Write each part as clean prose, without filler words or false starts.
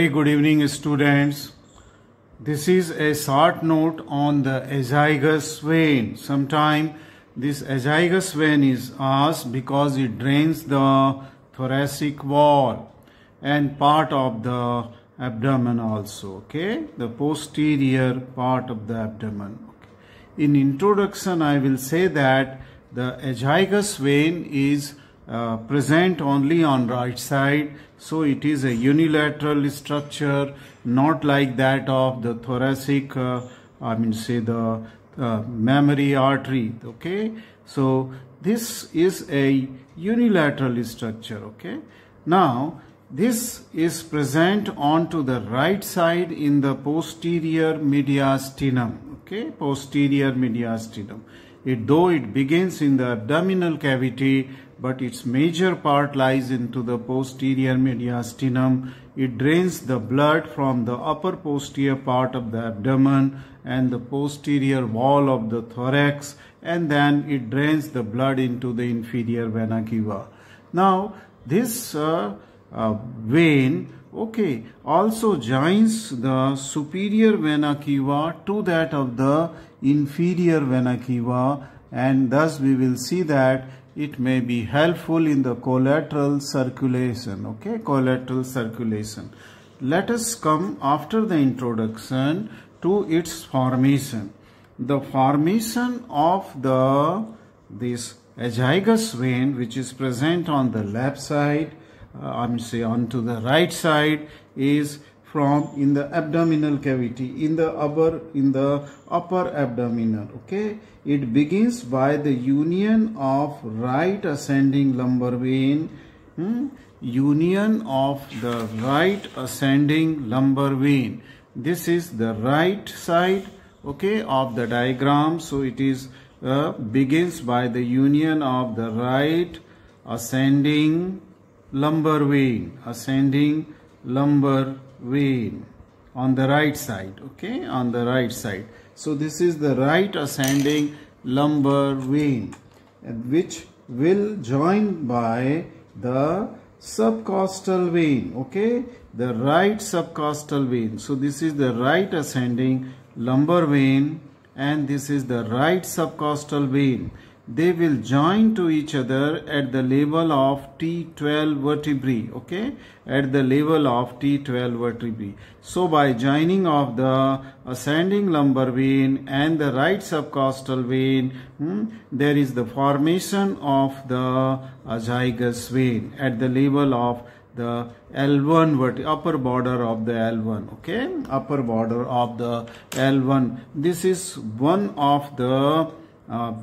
Very good evening, students. This is a short note on the azygos vein. Sometimes this azygos vein is asked because it drains the thoracic wall and part of the abdomen also, okay? The posterior part of the abdomen. Okay. In introduction, I will say that the azygos vein is present only on right side, so it is a unilateral structure, not like that of the thoracic, the mammary artery, okay? So this is a unilateral structure, okay? Now this is present onto the right side in the posterior mediastinum, okay? Posterior mediastinum. Though it begins in the abdominal cavity, but its major part lies into the posterior mediastinum. It drains the blood from the upper posterior part of the abdomen and the posterior wall of the thorax, and then it drains the blood into the inferior vena cava. Now this vein, okay, also joins the superior vena cava to that of the inferior vena cava, and thus we will see that it may be helpful in the collateral circulation, okay, collateral circulation. Let us come after the introduction to its formation. The formation of this azygos vein, which is present on the left side, onto the right side, is from in the abdominal cavity, in the upper abdominal, okay? It begins by the union of right ascending lumbar vein, union of the right ascending lumbar vein. This is the right side, okay, of the diagram. So it is begins by the union of the right ascending lumbar vein, ascending lumbar vein on the right side, okay, on the right side. So this is the right ascending lumbar vein, which will join by the subcostal vein, okay, the right subcostal vein. So this is the right ascending lumbar vein and this is the right subcostal vein. They will join to each other at the level of T12 vertebrae, okay, at the level of T12 vertebrae. So by joining of the ascending lumbar vein and the right subcostal vein, there is the formation of the azygos vein at the level of the L1 upper border of the L1, okay, upper border of the L1. This is one of the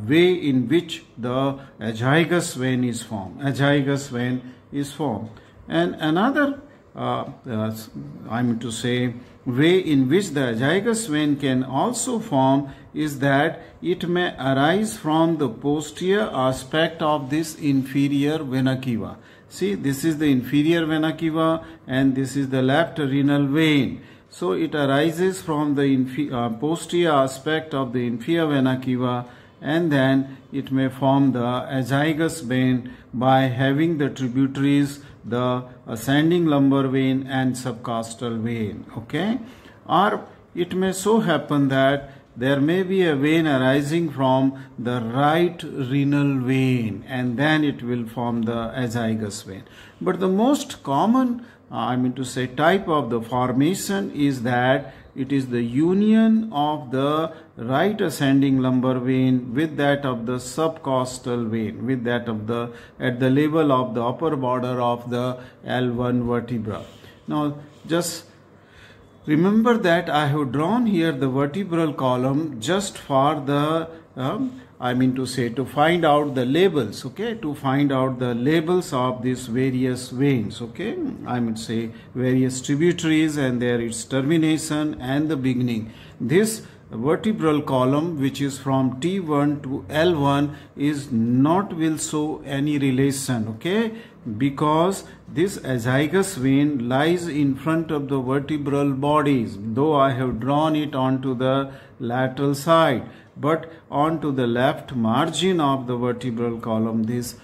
way in which the azygos vein is formed. Azygos vein is formed. And another, way in which the azygos vein can also form is that it may arise from the posterior aspect of this inferior vena cava. See, this is the inferior vena cava and this is the left renal vein. So it arises from the posterior aspect of the inferior vena cava, and then it may form the azygos vein by having the tributaries, the ascending lumbar vein and subcostal vein, okay? Or it may so happen that there may be a vein arising from the right renal vein and then it will form the azygos vein. But the most common, type of the formation is that it is the union of the right ascending lumbar vein with that of the subcostal vein, with that of the at the level of the upper border of the L1 vertebra. Now just remember that I have drawn here the vertebral column just for the to find out the labels, okay, to find out the labels of these various veins, okay, various tributaries and their its termination and the beginning. This vertebral column, which is from T1 to L1, is not will show any relation, okay, because this azygos vein lies in front of the vertebral bodies, though I have drawn it onto the lateral side, but onto the left margin of the vertebral column this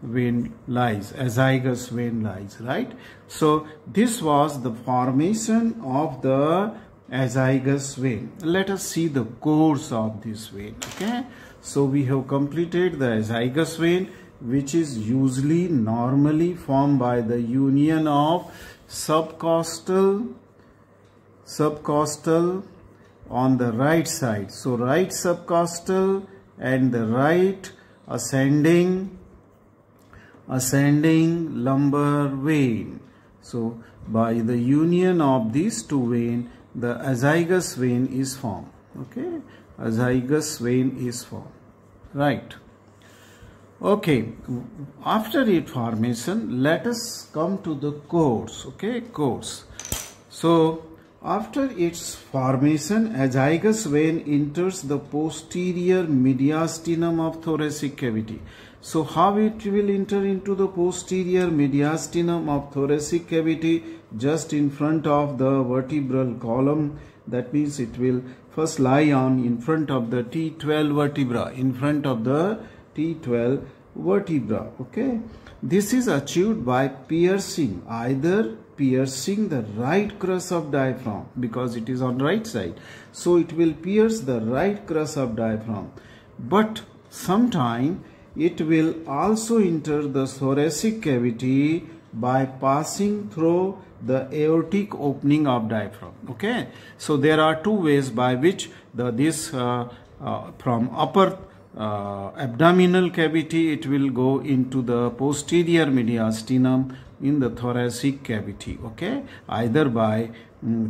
vein lies, azygos vein lies, right? So this was the formation of the azygos vein. Let us see the course of this vein, okay? So we have completed the azygos vein, which is usually normally formed by the union of subcostal on the right side. So right subcostal and the right ascending lumbar vein. So by the union of these two veins, the azygos vein is formed, okay? Azygos vein is formed, right? Okay, after its formation, let us come to the course, okay, course. So after its formation, azygos vein enters the posterior mediastinum of thoracic cavity. So how it will enter into the posterior mediastinum of thoracic cavity? Just in front of the vertebral column. That means it will first lie on in front of the T12 vertebra, in front of the T12 vertebra, okay? This is achieved by piercing, either piercing the right crus of diaphragm, because it is on right side, so it will pierce the right crus of diaphragm, but sometime it will also enter the thoracic cavity by passing through the aortic opening of diaphragm, okay? So there are two ways by which from upper abdominal cavity it will go into the posterior mediastinum in the thoracic cavity, okay? Either by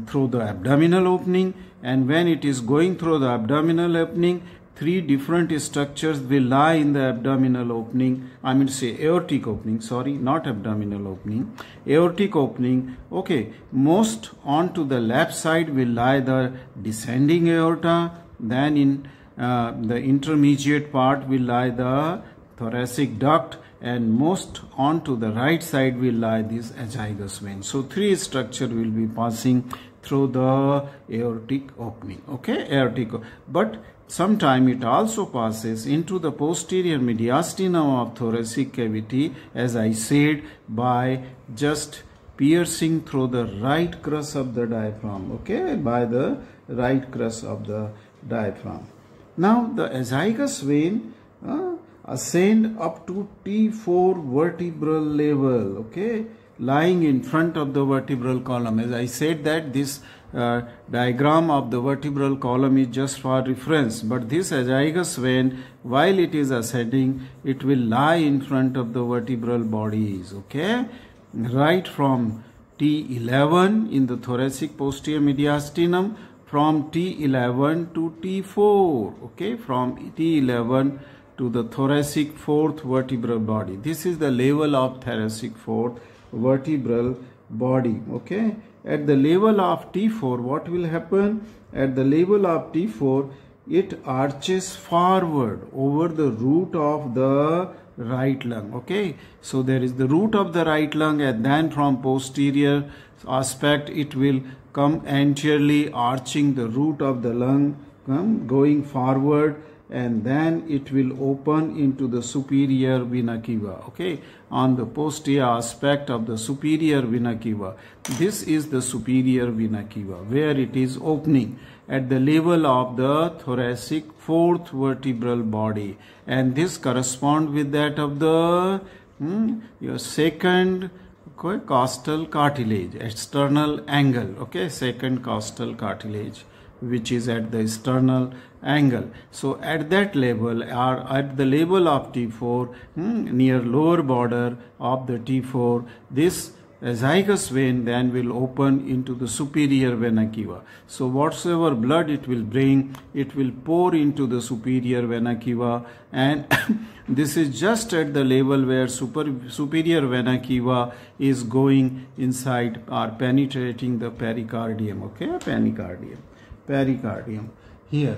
through the abdominal opening, and when it is going through the abdominal opening, three different structures will lie in the abdominal opening, I mean say aortic opening, sorry, not abdominal opening, aortic opening, okay? Most onto the left side will lie the descending aorta, then in the intermediate part will lie the thoracic duct, and most onto the right side will lie this azygos vein. So three structure will be passing through the aortic opening, okay? Aortic, but sometime it also passes into the posterior mediastinum of thoracic cavity, as I said, by just piercing through the right crus of the diaphragm, okay? By the right crus of the diaphragm. Now the azygos vein ascend up to T4 vertebral level, okay, lying in front of the vertebral column. As I said that this diagram of the vertebral column is just for reference, but this azygos vein, while it is ascending, it will lie in front of the vertebral bodies, okay, right from T11 in the thoracic posterior mediastinum, from T11 to T4, okay, from T11 to the thoracic fourth vertebral body. This is the level of thoracic fourth vertebral body, okay? At the level of T4, what will happen? At the level of T4, it arches forward over the root of the right lung, okay? So there is the root of the right lung, and then from posterior aspect it will come anteriorly arching the root of the lung, going forward, and then it will open into the superior vena cava, okay, on the posterior aspect of the superior vena cava. This is the superior vena cava, where it is opening at the level of the thoracic fourth vertebral body, and this corresponds with that of the your second costal cartilage, external angle, okay, second costal cartilage, which is at the external angle. So at that level, or at the level of T4, near lower border of the T4, this azygos vein then will open into the superior vena cava. So whatsoever blood it will bring, it will pour into the superior vena cava, and this is just at the level where superior vena cava is going inside or penetrating the pericardium, okay, pericardium. here.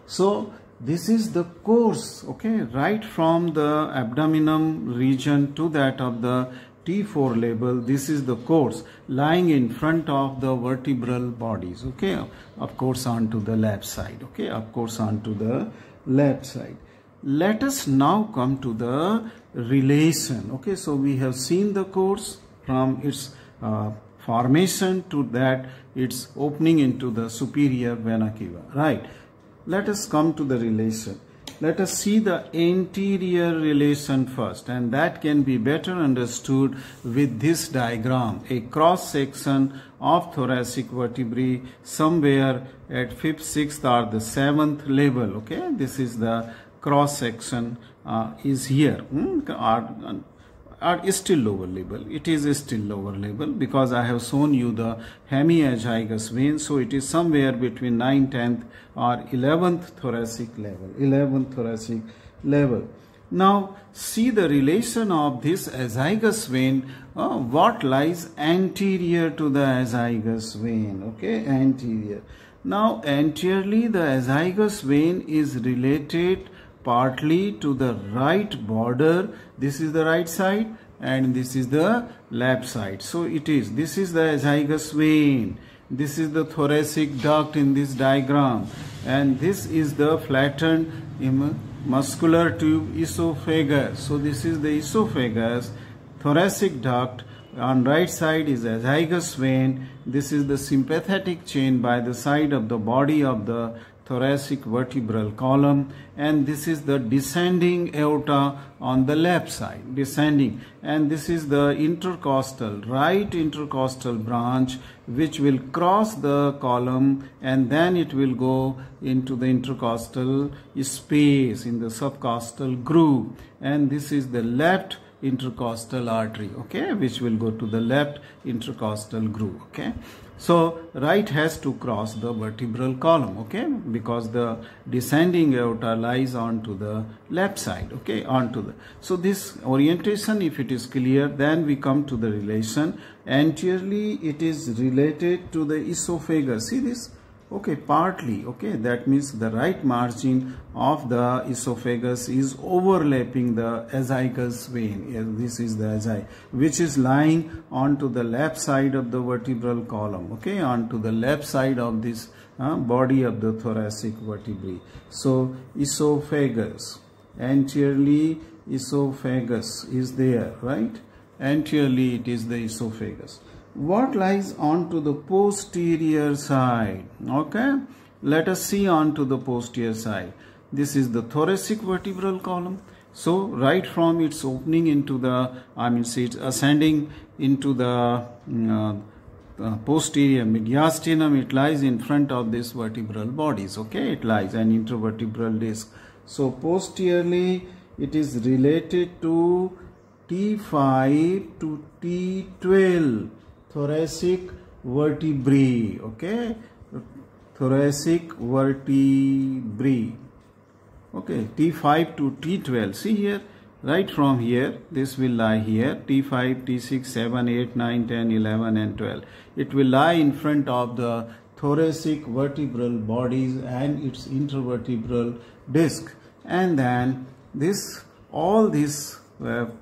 So this is the course, okay, right from the abdominal region to that of the T4 label. This is the course lying in front of the vertebral bodies, okay, of course onto the left side, okay, of course onto the left side. Let us now come to the relation, okay. So we have seen the course from its formation to that its opening into the superior vena cava, right. Let us come to the relation. Let us see the anterior relation first, and that can be better understood with this diagram. A cross section of thoracic vertebrae somewhere at 5th, 6th or the 7th level, okay. This is the cross section is here, or still lower level. It is still lower level because I have shown you the hemiazygos vein. So it is somewhere between 9th, 10th or 11th thoracic level. 11th thoracic level. Now see the relation of this azygos vein. What lies anterior to the azygos vein? Okay, anterior. Now anteriorly the azygos vein is related partly to the right border. This is the right side and this is the left side. So it is, this is the azygos vein. This is the thoracic duct in this diagram, and this is the flattened muscular tube esophagus. So this is the esophagus, thoracic duct. On right side is azygos vein. This is the sympathetic chain by the side of the body of the thoracic vertebral column, and this is the descending aorta on the left side, descending, and this is the intercostal, right intercostal branch, which will cross the column and then it will go into the intercostal space in the subcostal groove, and this is the left intercostal artery, okay, which will go to the left intercostal groove, okay. So right has to cross the vertebral column, okay, because the descending aorta lies onto the left side, okay, onto the. So this orientation, if it is clear, then we come to the relation. Anteriorly it is related to the esophagus. See this? Okay, partly, okay, that means the right margin of the esophagus is overlapping the azygos vein. Yes, this is the azygos, which is lying onto the left side of the vertebral column, okay, onto the left side of this body of the thoracic vertebrae. So esophagus, anteriorly esophagus is there, right? Anteriorly it is the esophagus. What lies onto the posterior side? Okay, let us see onto the posterior side. This is the thoracic vertebral column. So right from its opening into the, it's ascending into the posterior mediastinum, it lies in front of this vertebral bodies, okay, it lies an intervertebral disc. So posteriorly it is related to T5 to T12 thoracic vertebrae, okay, thoracic vertebrae, okay, T5 to T12. See here, right from here, this will lie here, T5, T6, 7, 8, 9, 10, 11 and 12. It will lie in front of the thoracic vertebral bodies and its intervertebral disc, and then this, all this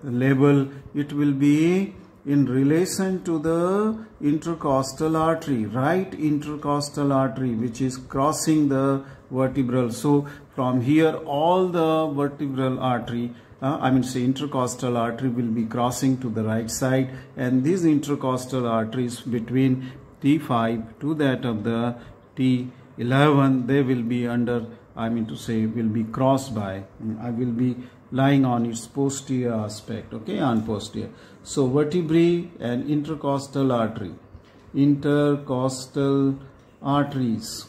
label, it will be in relation to the intercostal artery, right intercostal artery, which is crossing the vertebral. So from here all the vertebral artery, intercostal artery will be crossing to the right side, and these intercostal arteries between T5 to that of the T11, they will be under, will be crossed by, will be lying on its posterior aspect, okay, on posterior. So vertebrae and intercostal artery, intercostal arteries,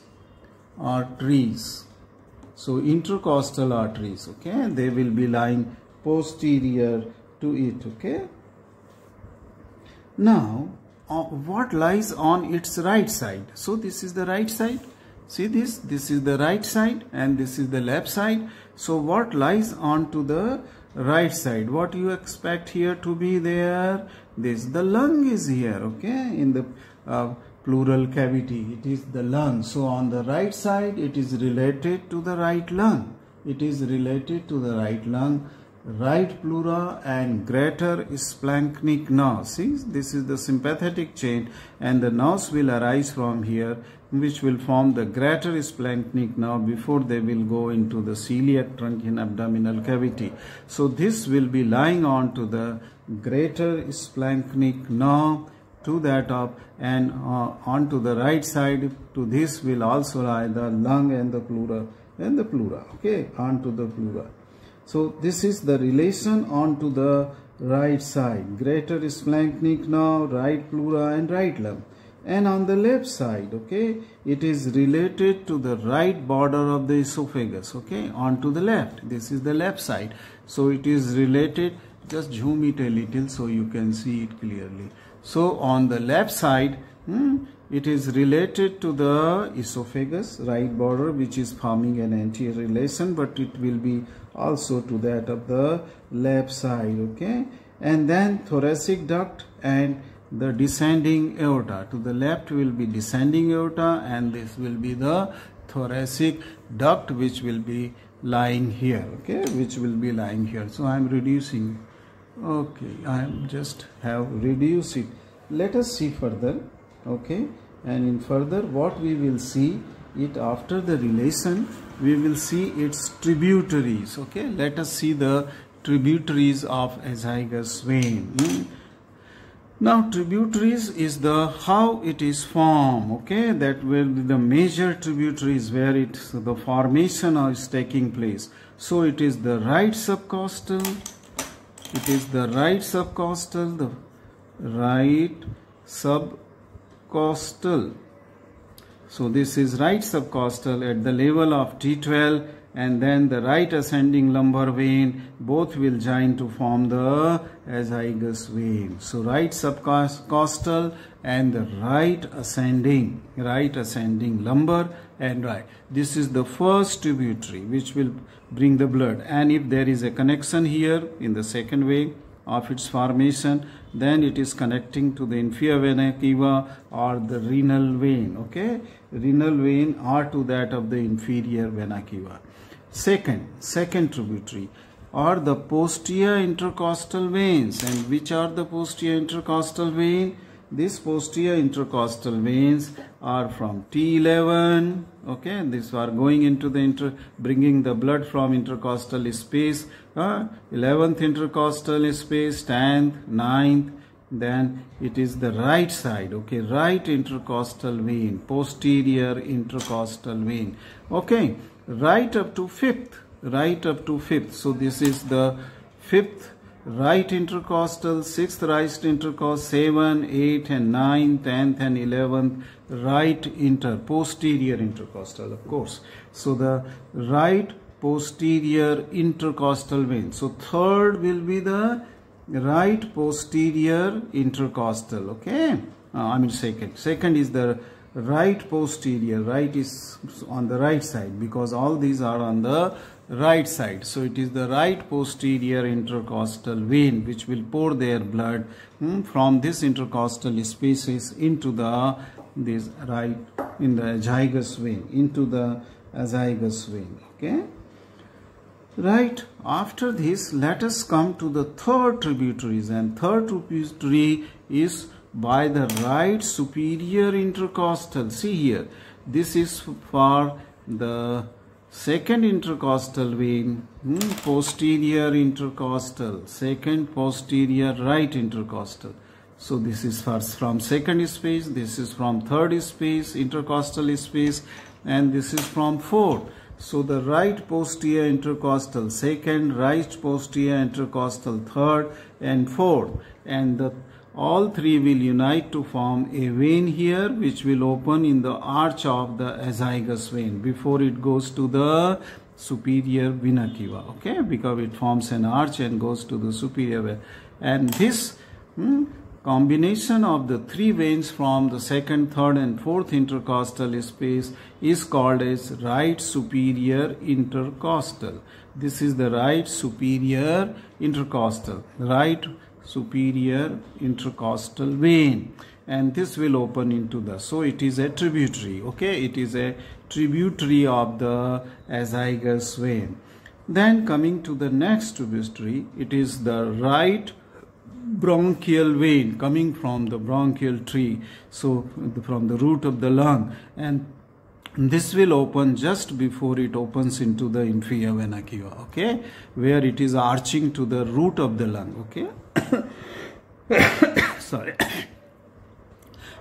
so intercostal arteries, okay, they will be lying posterior to it, okay. Now what lies on its right side? So this is the right side. See this is the right side and this is the left side. So what lies onto the right side? What you expect here to be there? The lung is here, okay, in the pleural cavity. It is the lung. So on the right side, it is related to the right lung. It is related to the right lung, right pleura and greater splanchnic nerve. See, this is the sympathetic chain, and the nerves will arise from here, which will form the greater splanchnic nerve before they will go into the celiac trunk in abdominal cavity. So this will be lying on to the greater splanchnic nerve to that up, and onto the right side to this will also lie the lung and the pleura okay, onto the pleura. So this is the relation onto the right side, greater splanchnic nerve, right pleura and right lung. And on the left side, okay, it is related to the right border of the esophagus, okay, onto the left. This is the left side. So it is related, just zoom it a little so you can see it clearly. So on the left side, it is related to the esophagus, right border, which is forming an anterior relation, but it will be also to that of the left side, okay. And then thoracic duct and the descending aorta. To the left will be descending aorta, and this will be the thoracic duct, which will be lying here, okay, which will be lying here. So I am reducing, okay, I am just have reduced it. Let us see further, okay, and in further what we will see it after the relation, we will see its tributaries, okay. Let us see the tributaries of azygos vein. Now tributaries is the how it is formed, okay, that will be the major tributaries where the formation is taking place. So it is the right subcostal, the right subcostal. So this is right subcostal at the level of T12, and then the right ascending lumbar vein, both will join to form the azygos vein. So right subcostal and the right ascending lumbar and right. This is the first tributary which will bring the blood, and if there is a connection here in the second vein of its formation, then it is connecting to the inferior vena cava or the renal vein, okay, renal vein or to that of the inferior vena cava. Second tributary are the posterior intercostal veins. And which are the posterior intercostal veins? These posterior intercostal veins are from T11, okay, these are going into the bringing the blood from intercostal space, 11th intercostal space, 10th, 9th, then it is the right side, okay, right intercostal vein, posterior intercostal vein, okay, right up to fifth. So this is the fifth right intercostal, sixth right intercostal, 7, 8 and 9, 10th and 11th right posterior intercostal, of course. So the right posterior intercostal vein. So third will be the right posterior intercostal, okay. Second is the right posterior. Right is on the right side because all these are on the right side. So it is the right posterior intercostal vein which will pour their blood from this intercostal spaces into the azygos vein, into the azygos vein, okay. Right, after this let us come to the third tributaries, and third tributary is by the right superior intercostal. See here, this is for the second intercostal vein, posterior intercostal, second posterior right intercostal. So this is from second space, this is from third space, intercostal space, and this is from fourth. So the right posterior intercostal, second, right posterior intercostal, third and fourth, and all three will unite to form a vein here which will open in the arch of the azygos vein before it goes to the superior vena cava, okay, because it forms an arch and goes to the superior vein. And this combination of the three veins from the second, third and fourth intercostal space is called as right superior intercostal. This is the right superior intercostal, right superior intercostal vein. and this will open into the, so it is a tributary, okay, it is a tributary of the azygos vein. Then coming to the next tributary, it is the right bronchial vein coming from the bronchial tree, so from the root of the lung, and this will open just before it opens into the inferior vena cava, okay, where it is arching to the root of the lung, okay. Sorry.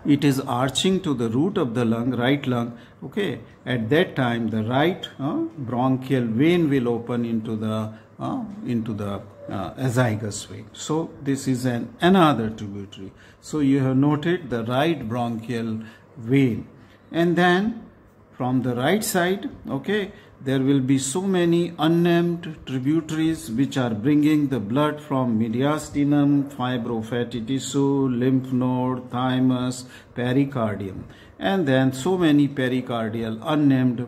It is arching to the root of the lung, right lung, okay. At that time the right bronchial vein will open into the azygos vein. So this is another tributary. So you have noted the right bronchial vein, and then from the right side, okay, there will be so many unnamed tributaries which are bringing the blood from mediastinum, fibrofatty tissue, lymph node, thymus, pericardium, and then so many pericardial unnamed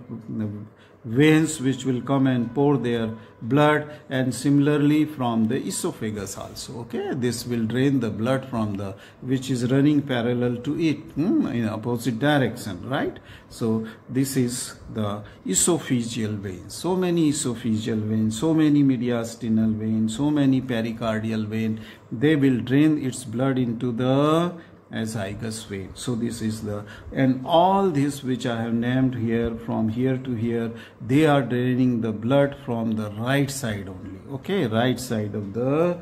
veins which will come and pour their blood, and similarly from the esophagus also, okay, this will drain the blood from the, which is running parallel to it in opposite direction, right? So this is the esophageal veins, so many esophageal veins, so many mediastinal veins, so many pericardial veins, they will drain its blood into the azygos vein. So this is the, and all this which I have named here, from here to here, they are draining the blood from the right side only, okay, right side of the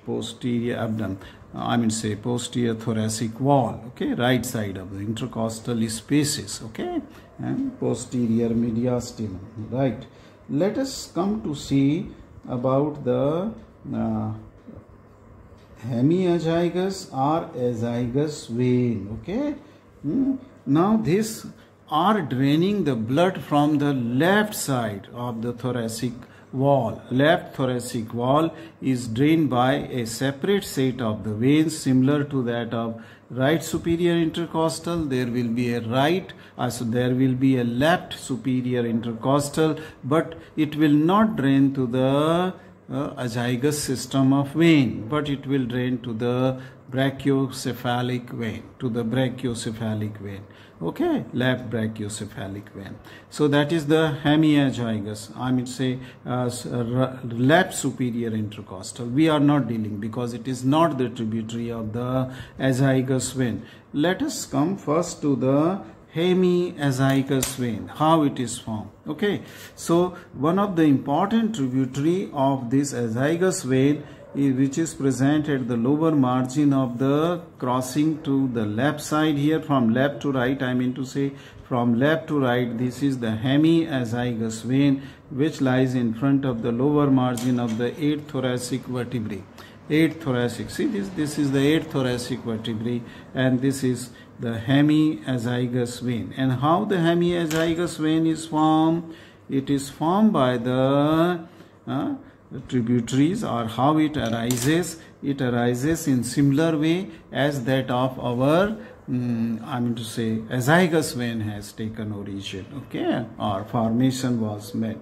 posterior abdomen, posterior thoracic wall, okay, right side of the intercostal spaces, okay, and posterior mediastinum, right. Let us come to see about the hemiazygos or azygos vein, okay. Now this are draining the blood from the left side of the thoracic wall. Left thoracic wall is drained by a separate set of the veins similar to that of right superior intercostal. There will be a right, so there will be a left superior intercostal, but it will not drain to the azygos system of vein, but it will drain to the brachiocephalic vein, okay, left brachiocephalic vein. So that is the hemiazygos, left superior intercostal. We are not dealing because it is not the tributary of the azygos vein. Let us come first to the hemiazygos vein, how it is formed, okay. So one of the important tributary of this azygos vein which is present at the lower margin of the crossing to the left side here, from left to right, from left to right, this is the hemiazygos vein which lies in front of the lower margin of the 8th thoracic vertebrae. 8th thoracic, see this is the 8th thoracic vertebrae, and this is the hemiazygos vein. And how the hemiazygos vein is formed? It is formed by the tributaries, or how it arises. It arises in similar way as that of our azygos vein has taken origin, okay, or formation was made.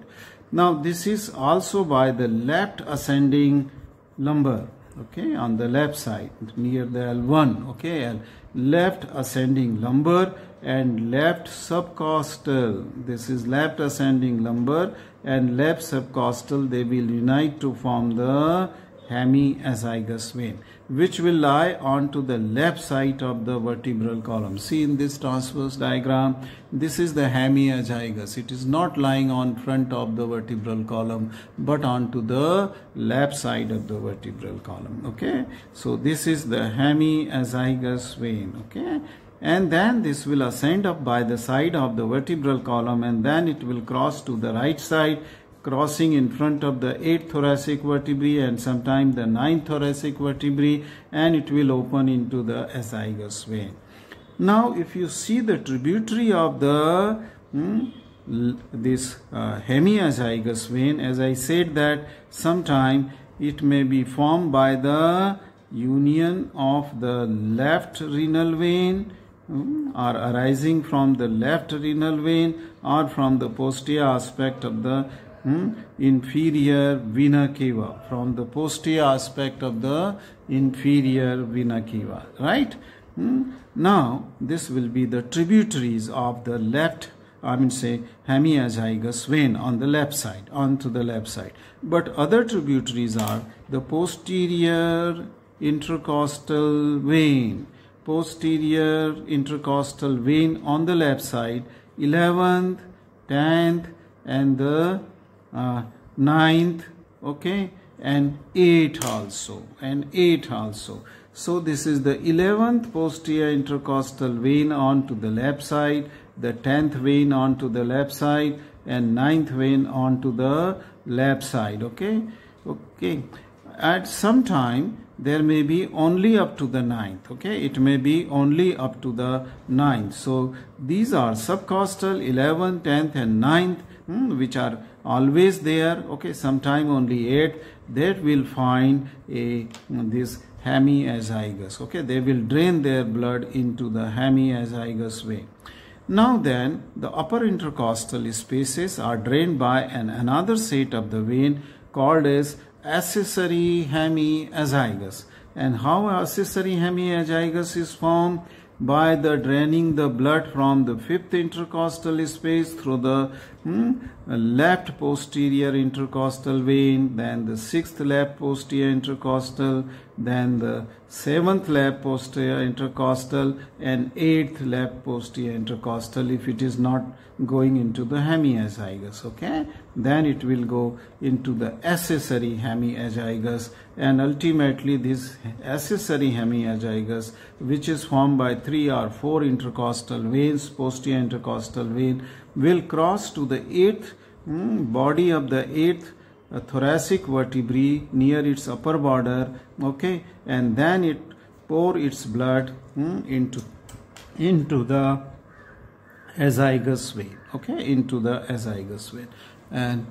Now this is also by the left ascending lumbar, okay, on the left side near the L1, okay, left ascending lumbar and left subcostal. This is left ascending lumbar and left subcostal, they will unite to form the hemiazygos vein, which will lie onto the left side of the vertebral column. See in this transverse diagram, this is the hemiazygos. It is not lying on front of the vertebral column, but onto the left side of the vertebral column, okay. So this is the hemiazygos vein, okay. And then this will ascend up by the side of the vertebral column, and then it will cross to the right side, crossing in front of the 8th thoracic vertebrae and sometimes the 9th thoracic vertebrae, and it will open into the azygos vein. Now if you see the tributary of the hemiazygos vein, as I said that sometime it may be formed by the union of the left renal vein or arising from the left renal vein or from the posterior aspect of the inferior vena cava, from the posterior aspect of the inferior vena cava, right? Now this will be the tributaries of the left, hemiazygous vein on the left side, onto the left side. But other tributaries are the posterior intercostal vein, posterior intercostal vein on the left side, 11th, 10th and the 9th, okay, and 8 also, So this is the 11th posterior intercostal vein onto the left side, the 10th vein onto the left side, and 9th vein onto the left side, okay. At some time there may be only up to the 9th, okay, it may be only up to the 9th. So these are subcostal, 11th, 10th and 9th, which are always there, okay, sometime only 8th, that will find this hemiazygous, okay, they will drain their blood into the hemiazygous vein. Now then, the upper intercostal spaces are drained by another set of the vein called as accessory hemiazygous. And how accessory hemiazygous is formed? By the draining the blood from the 5th intercostal space through the left posterior intercostal vein, then the 6th left posterior intercostal, then the 7th left posterior intercostal and 8th left posterior intercostal. If it is not going into the hemiazygous, okay, then it will go into the accessory hemiazygous, and ultimately this accessory hemiazygous, which is formed by 3 or 4 intercostal veins, posterior intercostal vein, will cross to the 8th body of the 8th thoracic vertebrae near its upper border, okay, and then it pour its blood into the azygous vein, okay, into the azygous vein. And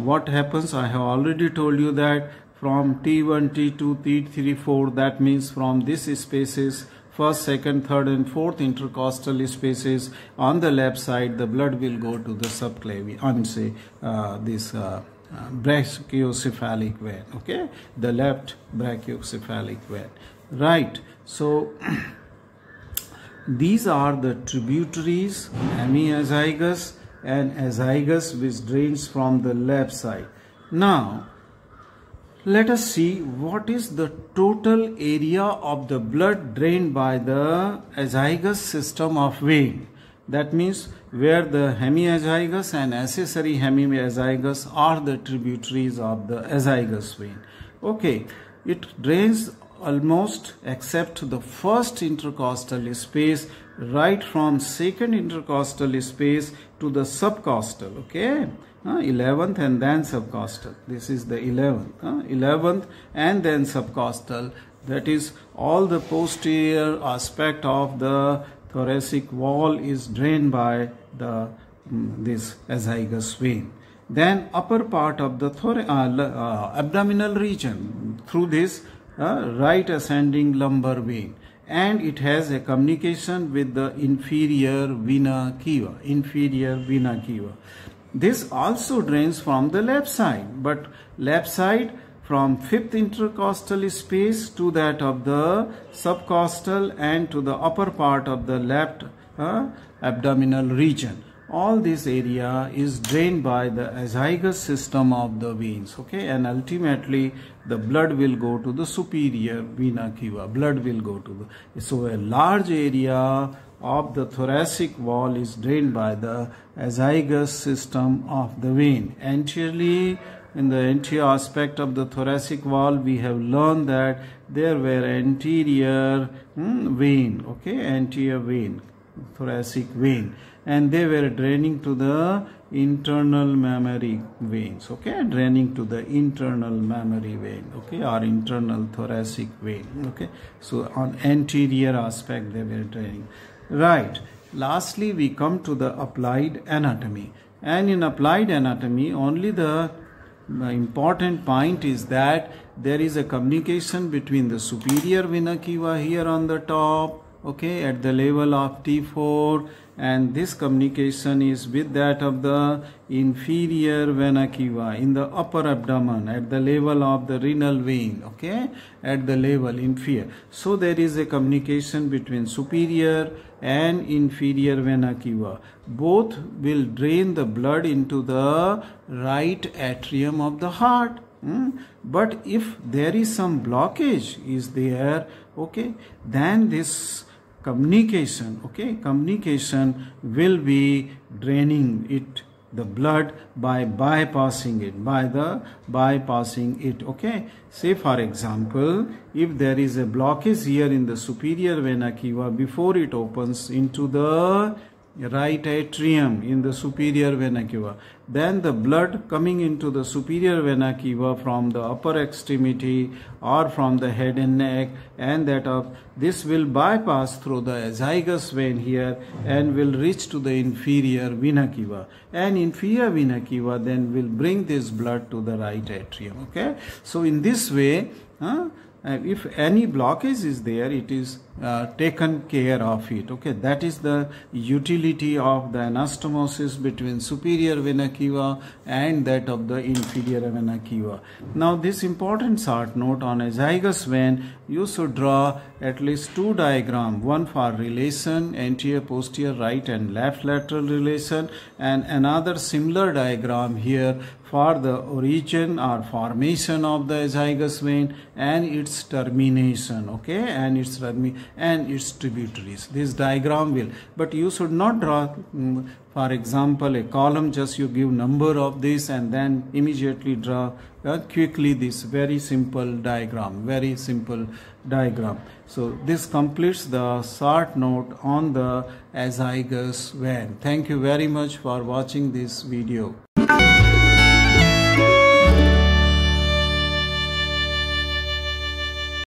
what happens, I have already told you that from T1, T2, T3, 4, that means from this spaces, first, second, third and fourth intercostal spaces on the left side, the blood will go to the subclavian, brachiocephalic vein, okay, the left brachiocephalic vein, right. So these are the tributaries, hemiazygous and azygous, which drains from the left side. Now let us see what is the total area of the blood drained by the azygous system of vein. That means where the hemiazygous and accessory hemiazygous are the tributaries of the azygous vein. Okay, it drains almost except the first intercostal space, right from second intercostal space to the subcostal, okay, 11th and then subcostal. This is the 11th and then subcostal. That is, all the posterior aspect of the thoracic wall is drained by the this azygous vein. Then upper part of the abdominal region through this right ascending lumbar vein, and it has a communication with the inferior vena cava, This also drains from the left side, but left side from 5th intercostal space to that of the subcostal and to the upper part of the left abdominal region. All this area is drained by the azygous system of the veins, okay, and ultimately the blood will go to the superior vena cava. So a large area of the thoracic wall is drained by the azygous system of the vein. Anteriorly, in the anterior aspect of the thoracic wall, we have learned that there were anterior vein, okay, anterior vein, thoracic vein, and they were draining to the internal mammary veins, okay, draining to the internal mammary vein, okay, or internal thoracic vein, okay. So on anterior aspect they were draining, right. Lastly, we come to the applied anatomy, and in applied anatomy only the important point is that there is a communication between the superior vena cava here on the top, okay, at the level of T4, and this communication is with that of the inferior vena cava in the upper abdomen at the level of the renal vein, okay, at the level inferior. So there is a communication between superior and inferior vena cava. Both will drain the blood into the right atrium of the heart. But if there is some blockage is there, okay, then this communication will be draining it, the blood, by bypassing it, okay. Say for example, if there is a blockage here in the superior vena cava before it opens into the right atrium in the superior vena cava, then the blood coming into the superior vena cava from the upper extremity or from the head and neck, and that of this will bypass through the azygos vein here and will reach to the inferior vena cava, and inferior vena cava then will bring this blood to the right atrium, okay. So in this way, if any blockage is there, it is taken care of it, okay. That is the utility of the anastomosis between superior vena cava and that of the inferior vena cava. Now this important short note on azygos vein, you should draw at least two diagrams, one for relation, anterior, posterior, right and left lateral relation, and another similar diagram here for the origin or formation of the azygos vein and its termination, okay, and its tributaries. This diagram will, but you should not draw for example a column, just you give number of this and then immediately draw quickly this very simple diagram, So this completes the short note on the azygos vein. Thank you very much for watching this video.